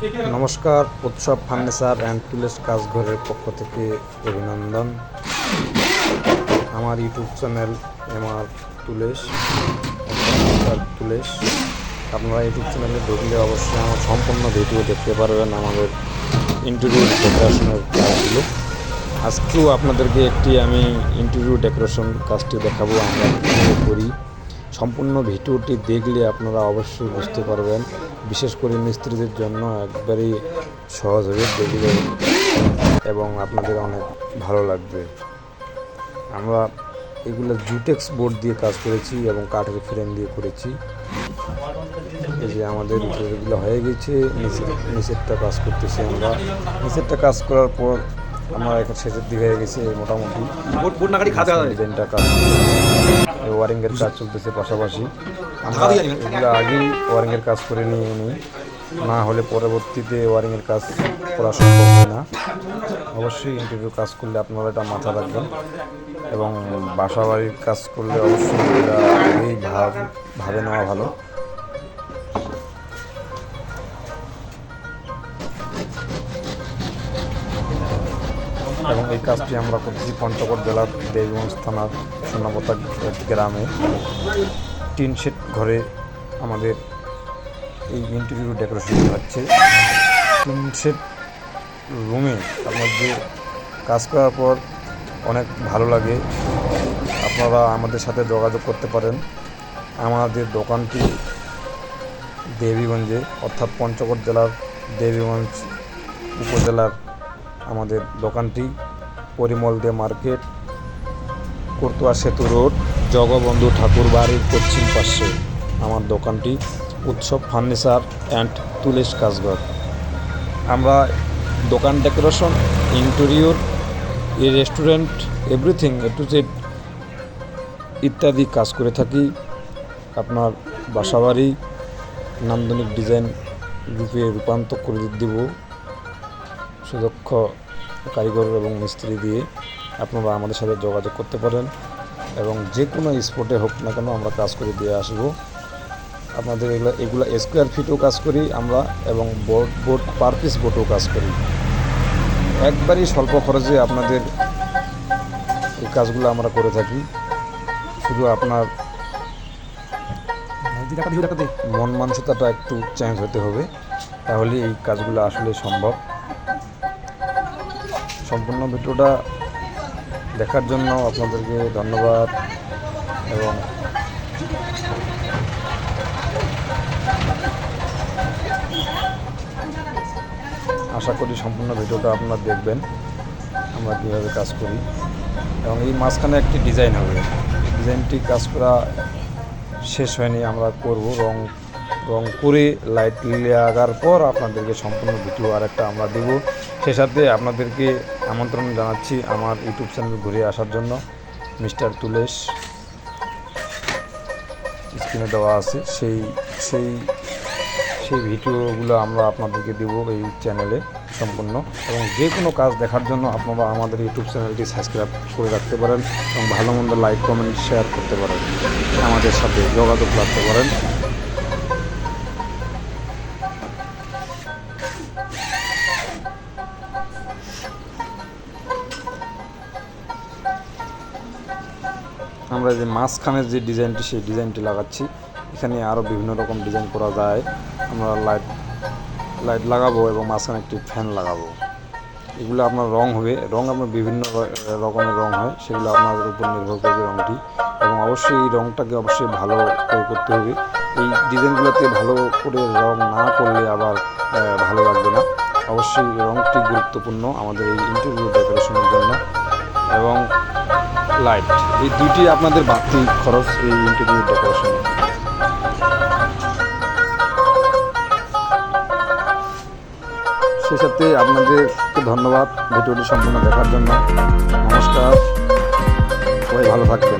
নমস্কার, উৎসব furniture and টুলেস কাজঘরের পক্ষ থেকে অভিনন্দন। আমার ইউটিউব চ্যানেল এমআর টুলেস টুলেস। আপনারা ইউটিউব চ্যানেলে ঢুকলে অবশ্যই আমার সম্পূর্ণ ভিডিও দেখতে পারবেন আমাদের ইন্টেরিয়র ডেকোরেশনের কাজগুলো। আজকেও আপনাদেরকে আমি ইন্টেরিয়র ডেকোরেশন কাজটি দেখাবো আমরা কীভাবে করি। সম্পূর্ণ ভিডিওটি দেখলে আপনারা অবশ্যই বুঝতে পারবেন, বিশেষ করে মিস্ত্রিদের জন্য একবারেই সহজ হবে দেখলে এবং আপনাদের অনেক ভালো লাগবে। আমরা এগুলো জুটেক্স বোর্ড দিয়ে কাজ করেছি এবং কাঠের ফ্রেম দিয়ে করেছি। এই যে আমাদের এগুলো হয়ে গেছে, নিচেরটা কাজ করতেছি আমরা। নিচেরটা কাজ করার পর আমার এখন শেষের দিকে হয়ে গেছে মোটামুটি ডিজাইনটা কাজ, ওয়ারিংয়ের কাজ চলতেছে পাশাপাশি। আমরা এগুলো আগেই ওয়ারিংয়ের কাজ করে নিয়ে নিই, না হলে পরবর্তীতে ওয়ারিংয়ের কাজ করা সম্ভব হয় না। অবশ্যই ইন্টেরিয়র কাজ করলে আপনারা এটা মাথা রাখবেন এবং বাসা বাড়ির কাজ করলে অবশ্যই এটা আগেই ভাবে নেওয়া ভালো। এবং এই কাজটি আমরা করতেছি পঞ্চগড় জেলার দেবীগঞ্জ থানার সোনাপোতা গ্রামে টিন শেড ঘরে আমাদের এই ইন্টেরিয়র ডেকোরেশন হচ্ছে। টিন শেড রুমে আপনাদের কাজ করার পর অনেক ভালো লাগে। আপনারা আমাদের সাথে যোগাযোগ করতে পারেন। আমাদের দোকানটি দেবীগঞ্জে, অর্থাৎ পঞ্চগড় জেলার দেবীগঞ্জ উপজেলার আমাদের দোকানটি পরিমল দে মার্কেট, কোরতুয়া সেতু রোড, জগবন্ধু ঠাকুর বাড়ির পশ্চিম পাশে আমার দোকানটি উৎসব ফার্নিচার অ্যান্ড টুলেস কাজঘর। আমরা দোকান decoration, interior, restaurant, everything A to Z ইত্যাদি কাজ করে থাকি। আপনার বাসাবাড়ি নান্দনিক ডিজাইন রূপে রূপান্তর করে দেব সুদক্ষ কারিগর এবং মিস্ত্রি দিয়ে। আপনারা আমাদের সাথে যোগাযোগ করতে পারেন এবং যে কোনো স্পটে হোক না কেন আমরা কাজ করে দিয়ে আসবো। আপনাদের এগুলো স্কোয়ার ফিটও কাজ করি আমরা এবং বোর্ড পার পিস বোর্ডও কাজ করি। একবারই স্বল্প খরচে আপনাদের এই কাজগুলো আমরা করে থাকি। শুধু আপনার মন মানসিকতাটা একটু চেঞ্জ হতে হবে, তাহলে এই কাজগুলো আসলে সম্ভব। সম্পূর্ণ ভিডিওটা দেখার জন্য আপনাদেরকে ধন্যবাদ এবং আশা করি সম্পূর্ণ ভিডিওটা আপনারা দেখবেন আমরা কীভাবে কাজ করি। এবং এই মাঝখানে একটি ডিজাইন হবে, ডিজাইনটি কাজ করা শেষ হয়নি, আমরা করব। রং করে লাইট লাগার পর আপনাদেরকে সম্পূর্ণ ভিডিও আরেকটা আমরা দেব। সে সাথে আপনাদেরকে আমন্ত্রণ জানাচ্ছি আমার ইউটিউব চ্যানেল ঘুরে আসার জন্য। মিস্টার টুলেস স্ক্রিনে দেওয়া আছে, সেই ভিডিওগুলো আমরা আপনাদেরকে দেব এই চ্যানেলে সম্পূর্ণ। এবং যে কোনো কাজ দেখার জন্য আপনারা আমাদের ইউটিউব চ্যানেলটি সাবস্ক্রাইব করে রাখতে পারেন এবং ভালো মন্দ লাইক কমেন্ট শেয়ার করতে পারেন, আমাদের সাথে যোগাযোগ রাখতে পারেন। আমরা যে মাঝখানের যে ডিজাইনটি, সেই ডিজাইনটি লাগাচ্ছি। এখানে আরও বিভিন্ন রকম ডিজাইন করা যায়। আমরা লাইট লাগাবো এবং মাঝখানে একটি ফ্যান লাগাবো। এগুলো আপনার রং হবে, রং আপনার বিভিন্ন রকমের রং হয়, সেগুলো আপনাদের উপর নির্ভর করবে রংটি। এবং অবশ্যই এই রংটাকে অবশ্যই ভালো করে করতে হবে। এই ডিজাইনগুলোতে ভালো করে রং না করলে আবার ভালো লাগবে না। অবশ্যই রংটি গুরুত্বপূর্ণ আমাদের এই ইন্টেরিয়র ডেকোরেশনের জন্য। এবং লাইট, এই দুইটি আপনাদের বাড়তি খরচ এই ইন্টেরিয়র ডেকোরেশনে। সেই সাথে আপনাদেরকে ধন্যবাদ ভিডিওটি সম্পূর্ণ দেখার জন্য। নমস্কার, সবাই ভালো থাকবেন।